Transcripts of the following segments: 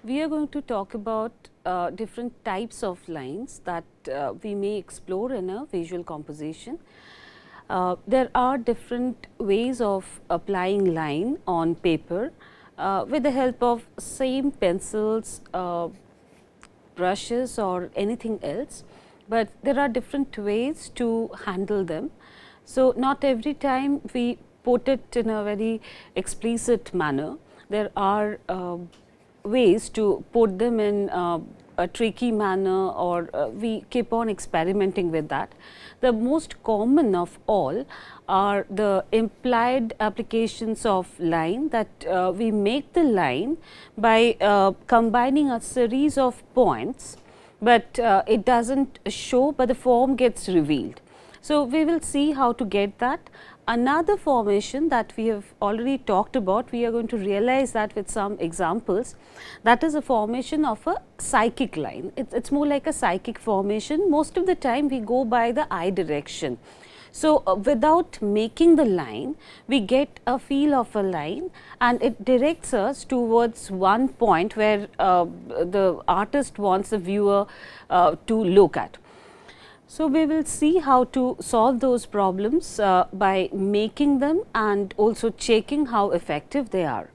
We are going to talk about different types of lines that we may explore in a visual composition. There are different ways of applying line on paper with the help of same pencils, brushes or anything else, but there are different ways to handle them. So, not every time we put it in a very explicit manner. There are ways to put them in a tricky manner, or we keep on experimenting with that. The most common of all are the implied applications of line, that we make the line by combining a series of points, but it does not show, but the form gets revealed. So, we will see how to get that. Another formation that we have already talked about, we are going to realize that with some examples, that is a formation of a psychic line. It is more like a psychic formation. Most of the time we go by the eye direction. So, without making the line, we get a feel of a line and it directs us towards one point where the artist wants the viewer to look at. So, we will see how to solve those problems by making them and also checking how effective they are.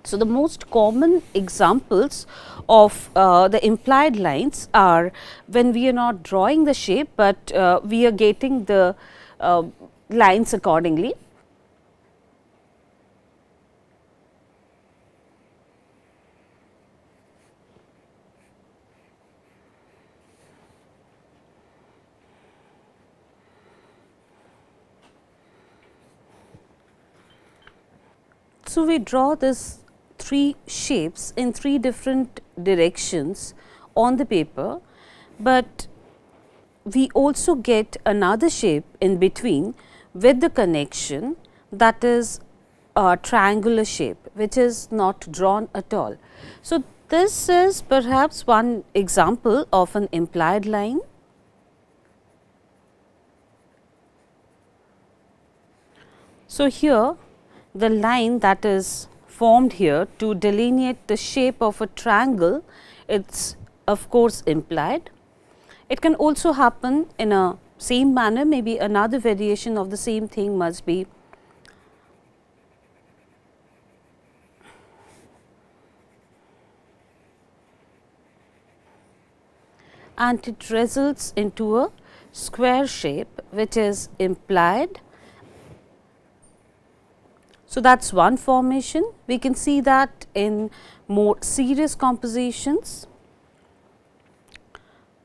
So, the most common examples of the implied lines are when we are not drawing the shape, but we are getting the lines accordingly. So, we draw this three shapes in three different directions on the paper, but we also get another shape in between with the connection, that is a triangular shape, which is not drawn at all. So, this is perhaps one example of an implied line. So, here the line that is formed here to delineate the shape of a triangle, it is of course implied. It can also happen in a same manner, maybe another variation of the same thing must be and it results into a square shape, which is implied. So, that is one formation. We can see that in more serious compositions,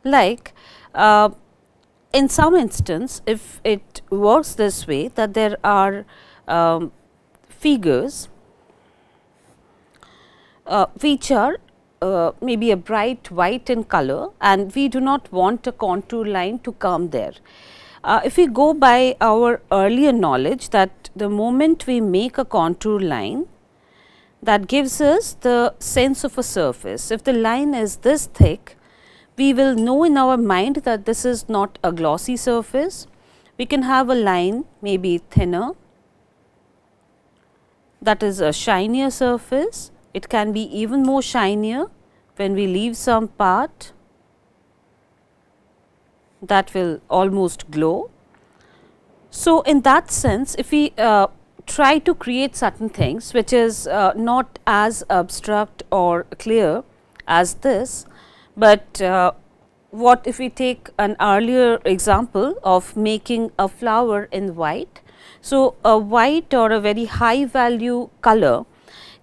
like in some instance, if it works this way, that there are figures which are maybe a bright white in color, and we do not want a contour line to come there. If we go by our earlier knowledge, that the moment we make a contour line, that gives us the sense of a surface. If the line is this thick, we will know in our mind that this is not a glossy surface. We can have a line maybe thinner, that is a shinier surface. It can be even more shinier when we leave some part that will almost glow. So, in that sense, if we try to create certain things which is not as abstract or clear as this, but what if we take an earlier example of making a flower in white. So, a white or a very high value color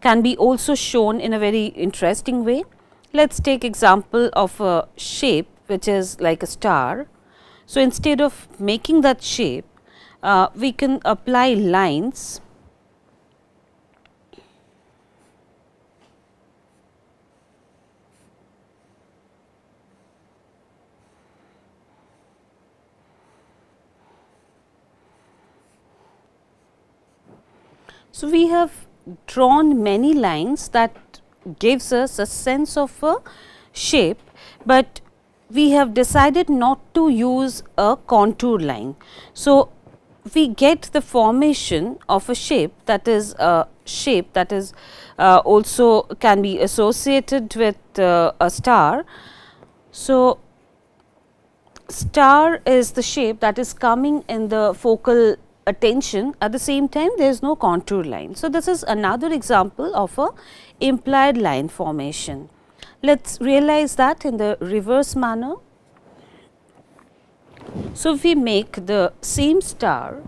can be also shown in a very interesting way. Let us take example of a shape which is like a star. So, instead of making that shape, we can apply lines So, we have drawn many lines that gives us a sense of a shape, but we have decided not to use a contour line. So, we get the formation of a shape that is also can be associated with a star. So, star is the shape that is coming in the focal attention, at the same time there is no contour line. So, this is another example of a implied line formation. Let us realize that in the reverse manner. So, if we make the same star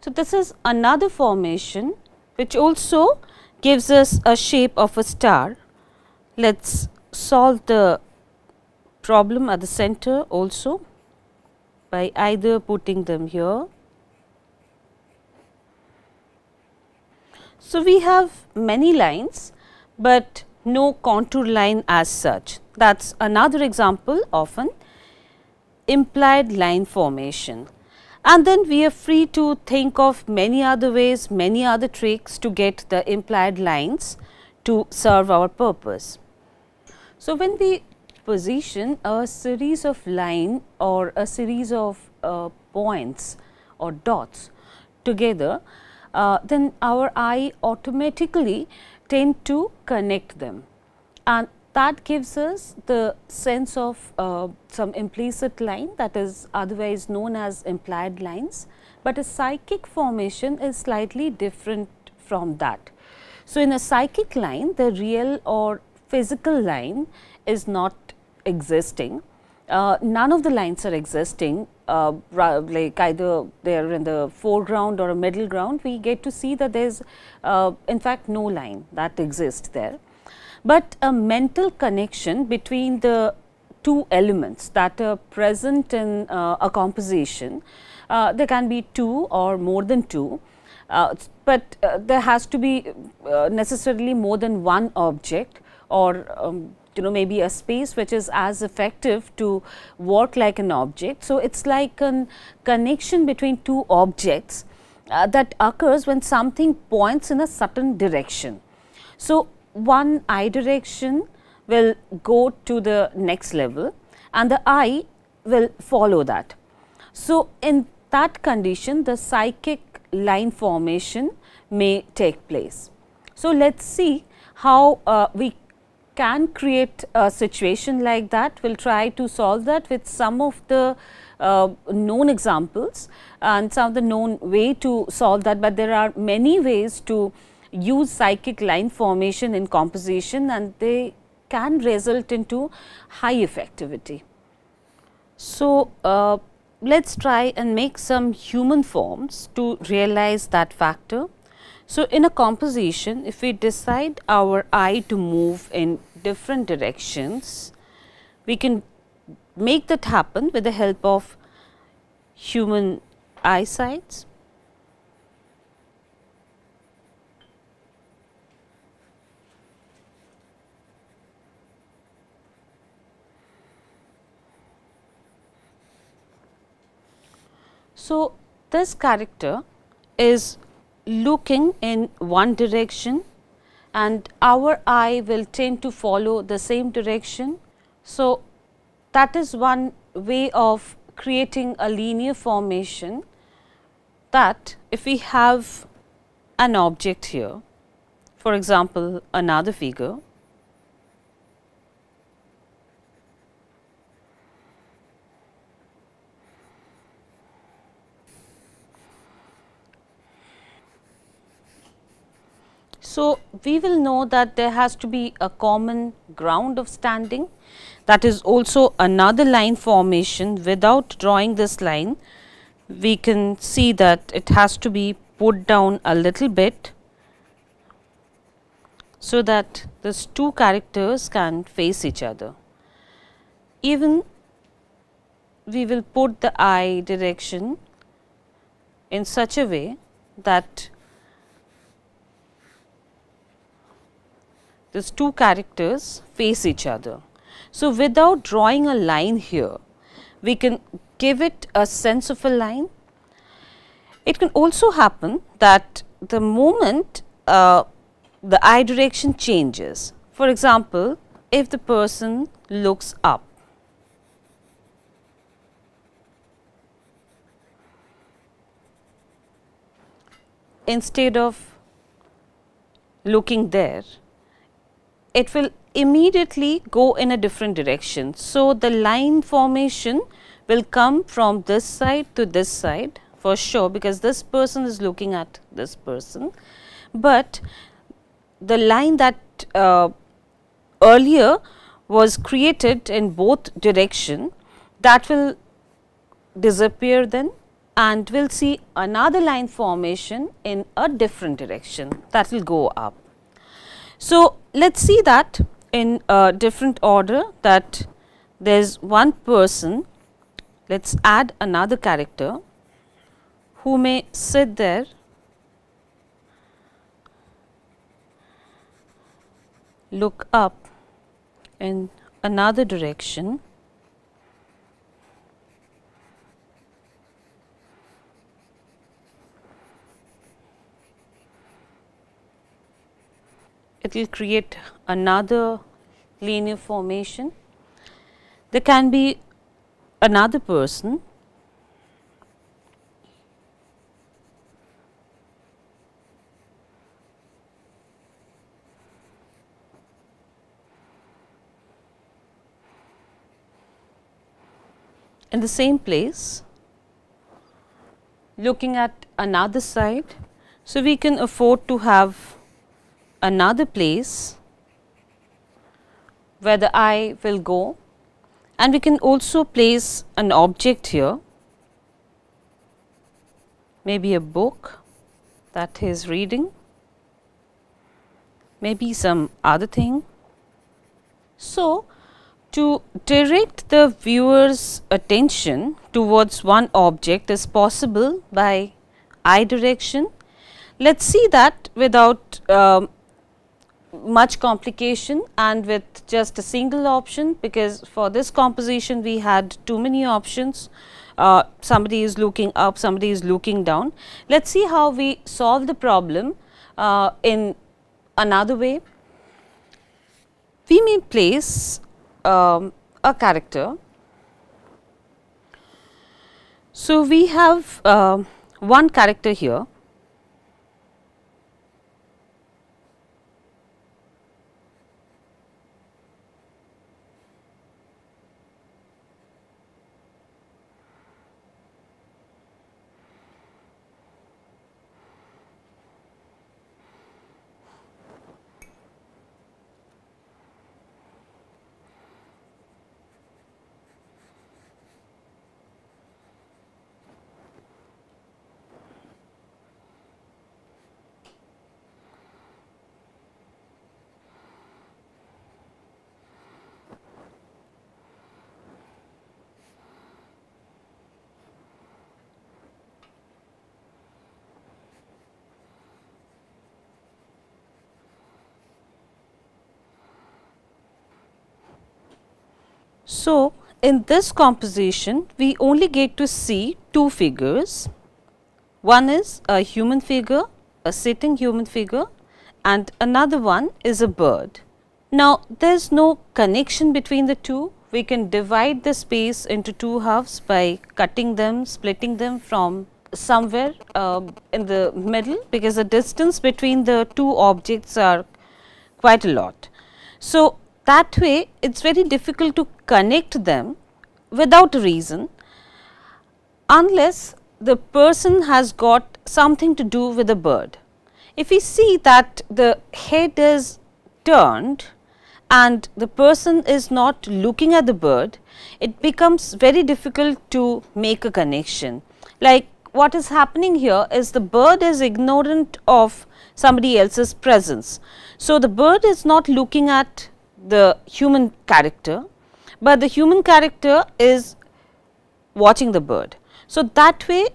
so this is another formation which also gives us a shape of a star. Let us solve the problem at the center also by either putting them here. So, we have many lines, but no contour line as such. That is another example of an implied line formation. And then we are free to think of many other ways, many other tricks to get the implied lines to serve our purpose. So, when we position a series of line or a series of points or dots together, then our eye automatically tend to connect them, and that gives us the sense of some implicit line, that is otherwise known as implied lines, but a psychic formation is slightly different from that. So, in a psychic line, the real or physical line is not existing. None of the lines are existing, like either they are in the foreground or a middle ground. We get to see that there is in fact no line that exists there, but a mental connection between the two elements that are present in a composition. There can be two or more than two, but there has to be necessarily more than one object, or maybe a space which is as effective to work like an object. So, it is like a connection between two objects that occurs when something points in a certain direction. So, one eye direction will go to the next level and the eye will follow that. So, in that condition the psychic line formation may take place. So, let us see how we can create a situation like that. We will try to solve that with some of the known examples and some of the known way to solve that, but there are many ways to use psychic line formation in composition, and they can result into high effectivity. So, let us try and make some human forms to realize that factor. So, in a composition, if we decide our eye to move in different directions, we can make that happen with the help of human eyesights. So, this character is looking in one direction and our eye will tend to follow the same direction. So, that is one way of creating a linear formation, that if we have an object here, for example, another figure, so we will know that there has to be a common ground of standing. That is also another line formation. Without drawing this line, we can see that it has to be put down a little bit, so that these two characters can face each other. Even we will put the eye direction in such a way that these two characters face each other. So, without drawing a line here, we can give it a sense of a line. It can also happen that the moment the eye direction changes, for example, if the person looks up. Instead of looking there, it will immediately go in a different direction. So, the line formation will come from this side to this side for sure, because this person is looking at this person, but the line that earlier was created in both direction, that will disappear then, and we will see another line formation in a different direction that will go up. So, let us see that in a different order, that there is one person. Let us add another character who may sit there look up in another direction. It will create another linear formation. There can be another person in the same place looking at another side. So, we can afford to have another place where the eye will go, and we can also place an object here, maybe a book that he is reading, maybe some other thing. So, to direct the viewer's attention towards one object is possible by eye direction. Let us see that without much complication and with just a single option, because for this composition we had too many options. Somebody is looking up, somebody is looking down. Let us see how we solve the problem in another way. We may place a character. So, we have one character here. So, in this composition we only get to see two figures. One is a human figure, a sitting human figure, and another one is a bird. Now, there is no connection between the two. We can divide the space into two halves by cutting them, splitting them from somewhere in the middle, because the distance between the two objects are quite a lot. So, that way it is very difficult to connect them without a reason, unless the person has got something to do with the bird. If we see that the head is turned and the person is not looking at the bird, it becomes very difficult to make a connection. Like what is happening here is the bird is ignorant of somebody else's presence. So, the bird is not looking at the human character, but the human character is watching the bird. So, that way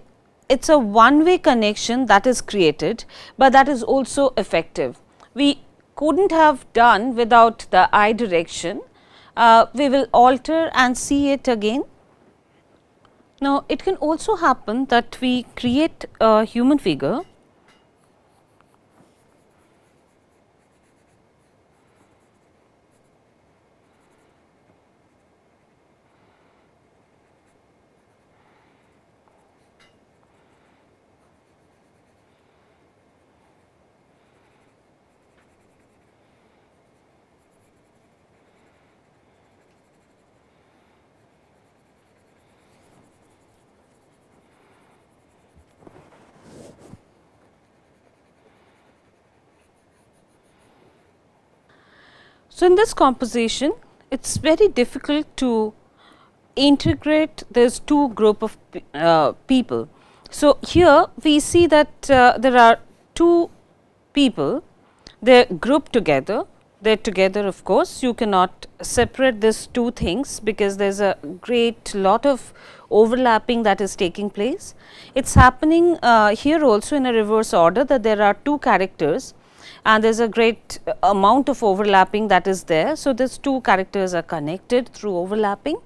it is a one way connection that is created, but that is also effective. We could not have done without the eye direction. We will alter and see it again. Now, it can also happen that we create a human figure . So, in this composition it is very difficult to integrate this two group of people. So, here we see that there are two people, they are grouped together, they are together of course, you cannot separate these two things because there is a great lot of overlapping that is taking place. It is happening here also in a reverse order, that there are two characters and there is a great amount of overlapping that is there. So, these two characters are connected through overlapping,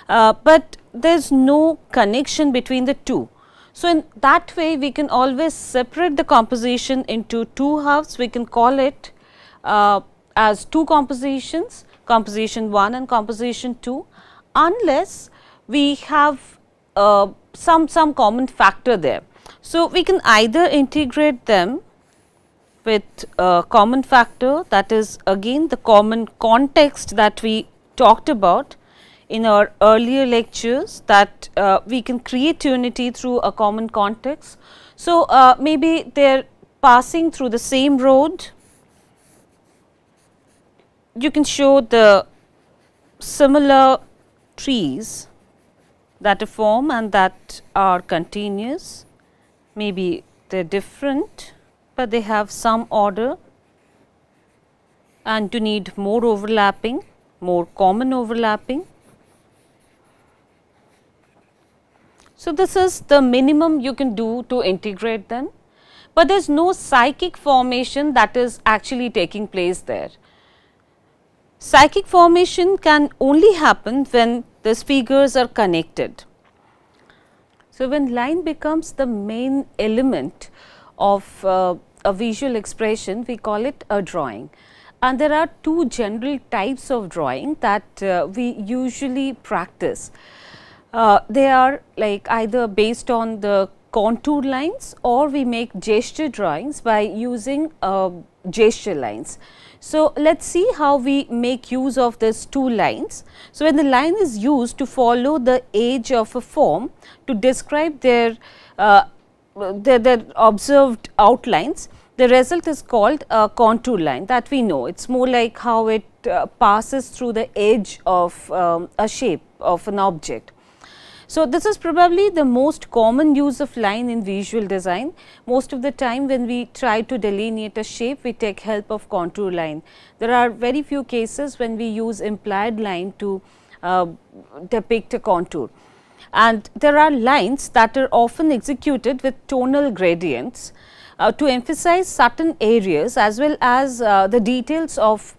but there is no connection between the two. So, in that way we can always separate the composition into two halves, we can call it as two compositions, composition 1 and composition 2, unless we have some common factor there. So, we can either integrate them with a common factor, that is again the common context that we talked about in our earlier lectures, that we can create unity through a common context. So, maybe they are passing through the same road, you can show the similar trees that are formed and that are continuous, maybe they are different, but they have some order, and you need more overlapping, more common overlapping. So, this is the minimum you can do to integrate them, but there is no psychic formation that is actually taking place there. Psychic formation can only happen when these figures are connected. So, when line becomes the main element of a visual expression, we call it a drawing. And there are two general types of drawing that we usually practice. They are like either based on the contour lines, or we make gesture drawings by using gesture lines. So, let us see how we make use of these two lines. So, when the line is used to follow the edge of a form to describe their observed outlines, the result is called a contour line, that we know. It is more like how it passes through the edge of a shape of an object. So, this is probably the most common use of line in visual design. Most of the time when we try to delineate a shape, we take help of contour line. There are very few cases when we use implied line to depict a contour. And there are lines that are often executed with tonal gradients to emphasize certain areas as well as the details of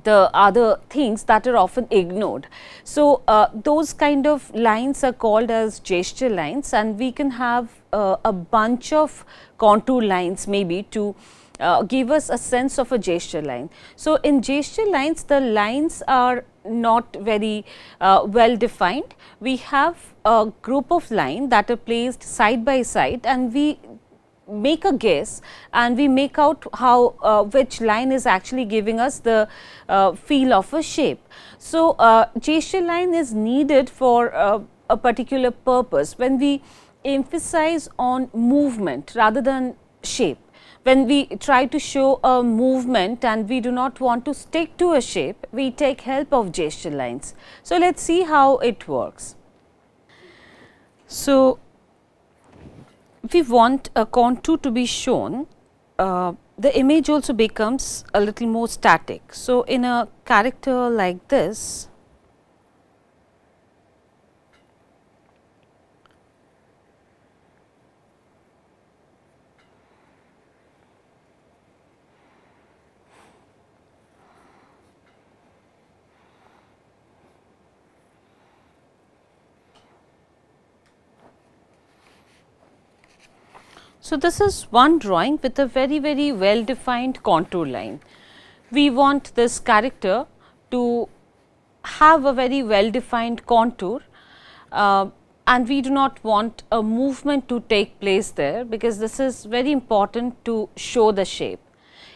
the other things that are often ignored. So, those kind of lines are called as gesture lines, and we can have a bunch of contour lines maybe to give us a sense of a gesture line. So, in gesture lines, the lines are not very well defined. We have a group of lines that are placed side by side, and we make a guess and we make out how which line is actually giving us the feel of a shape. So, gesture line is needed for a particular purpose when we emphasize on movement rather than shape. When we try to show a movement and we do not want to stick to a shape, we take help of gesture lines. So, let us see how it works. So, we want a contour to be shown, the image also becomes a little more static. So, in a character like this, so, this is one drawing with a very well defined contour line. We want this character to have a very well defined contour and we do not want a movement to take place there, because this is very important to show the shape.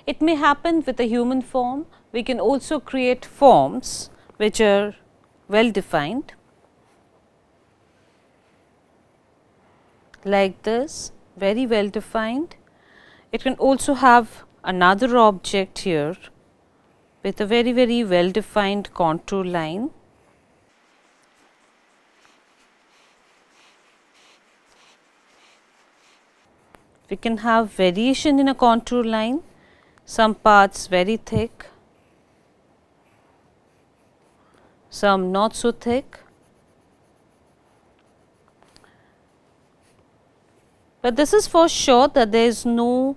It may happen with a human form. We can also create forms which are well defined like this, very well defined. It can also have another object here with a very well defined contour line. We can have variation in a contour line, some parts very thick, some not so thick. But this is for sure that there is no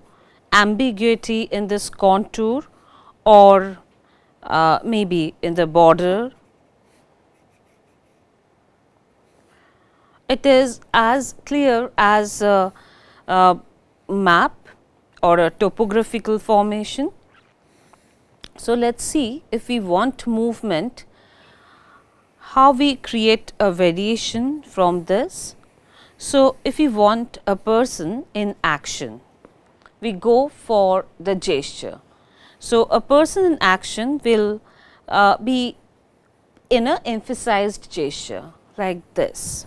ambiguity in this contour or maybe in the border. It is as clear as a map or a topographical formation. So, let us see if we want movement, how we create a variation from this. So, if we want a person in action, we go for the gesture. So, a person in action will be in a emphasized gesture like this.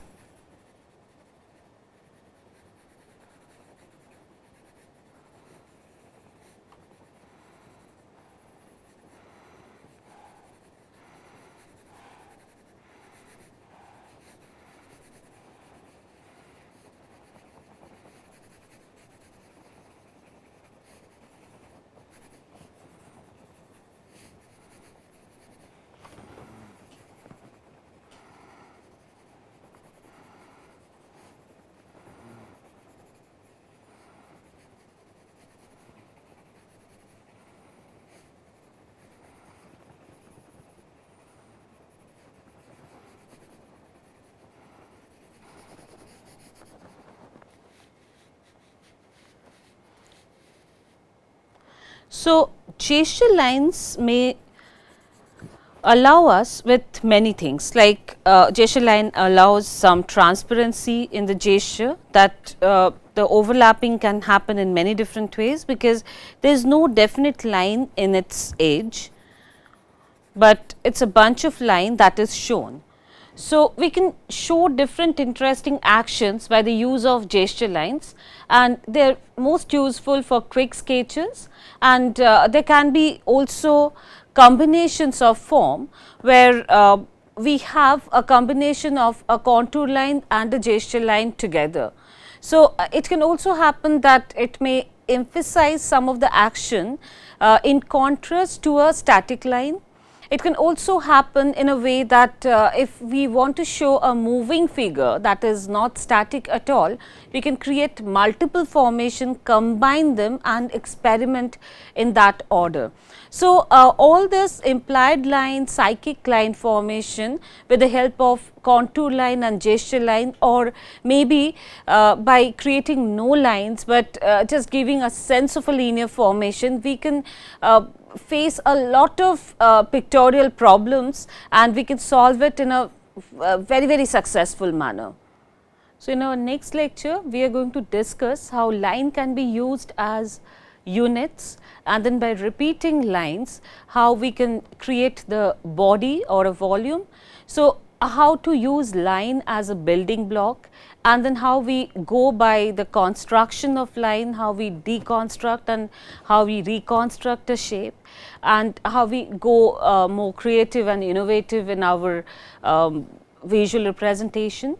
So, gesture lines may allow us with many things, like gesture line allows some transparency in the gesture, that the overlapping can happen in many different ways, because there is no definite line in its edge, but it is a bunch of line that is shown. So, we can show different interesting actions by the use of gesture lines, and they are most useful for quick sketches, and there can be also combinations of form where we have a combination of a contour line and a gesture line together. So, it can also happen that it may emphasize some of the action in contrast to a static line. It can also happen in a way that if we want to show a moving figure that is not static at all, we can create multiple formation, combine them and experiment in that order. So, all this implied line, psychic line formation with the help of contour line and gesture line, or maybe by creating no lines, but just giving a sense of a linear formation, we can face a lot of pictorial problems, and we can solve it in a very successful manner. So, in our next lecture, we are going to discuss how line can be used as units, and then by repeating lines, how we can create the body or a volume. So, how to use line as a building block, and then how we go by the construction of line, how we deconstruct and how we reconstruct a shape, and how we go more creative and innovative in our visual representation.